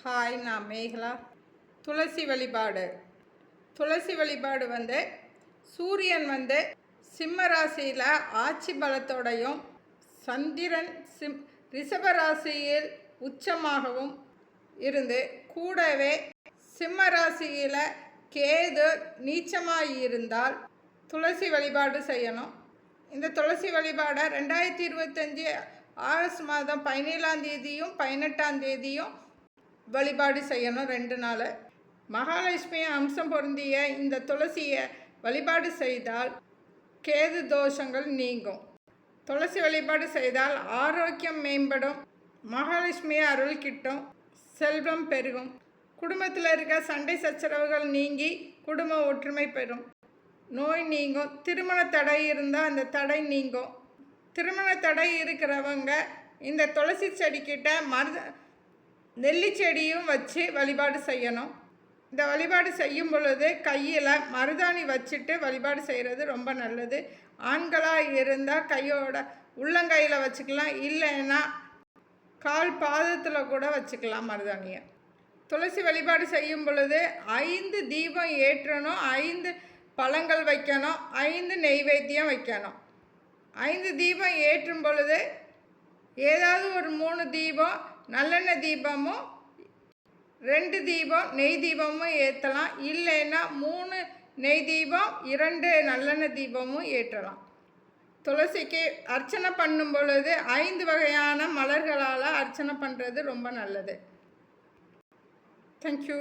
Hi, நான் மேகலா. துளசி வழிபாடு சூரியன் சிம்ம ராசியில் ஆட்சி பலத்தோடையும் சந்திரன் ரிஷப ராசியில் உச்சமாகவும் இருந்து கூடவே சிம்ம ராசியில் கேது நீச்சமாக இருந்தால் துளசி வழிபாடு செய்யணும். இந்த துளசி வழிபாடை 2025 ஆகஸ்ட் மாதம் 17ஆம் தேதியும் 18ஆம் தேதியும் வழிபாடு செய்யணும். 2 நாள். மகாலட்சுமி அம்சம் பொருந்திய இந்த துளசியை வழிபாடு செய்தால் கேது தோஷங்கள் நீங்கும். துளசி வழிபாடு செய்தால் ஆரோக்கியம் மேம்படும், மகாலட்சுமி அருள் கிட்டும், செல்வம் பெருகும், குடும்பத்தில் இருக்க சண்டை சச்சரவுகள் நீங்கி குடும்ப ஒற்றுமை பெறும், நோய் நீங்கும், திருமண தடை இருந்தால் அந்த தடை நீங்கும். திருமண தடை இருக்கிறவங்க இந்த துளசி செடிக்கிட்ட நெல்லி செடியும் வச்சு வழிபாடு செய்யணும். இந்த வழிபாடு செய்யும் பொழுது கையில் மருதாணி வச்சுட்டு வழிபாடு செய்கிறது ரொம்ப நல்லது. ஆண்களாக இருந்தால் கையோட உள்ளங்கையில் வச்சுக்கலாம், இல்லைன்னா கால் பாதத்தில் கூட வச்சுக்கலாம் மருதாணியை. துளசி வழிபாடு செய்யும் பொழுது 5 தீபம் ஏற்றணும், 5 பழங்கள் வைக்கணும், 5 நெய்வேத்தியம் வைக்கணும். 5 தீபம் ஏற்றும் பொழுது ஏதாவது ஒரு 3 தீபம் நல்லெண்ணெய் தீபமும் 2 தீபம் நெய் தீபமும் ஏற்றலாம், இல்லைன்னா 3 நெய் தீபம் 2 நல்லெண்ணெய் தீபமும் ஏற்றலாம். துளசிக்கு அர்ச்சனை பண்ணும் பொழுது 5 வகையான மலர்களால் அர்ச்சனை பண்ணுறது ரொம்ப நல்லது. தேங்க்யூ.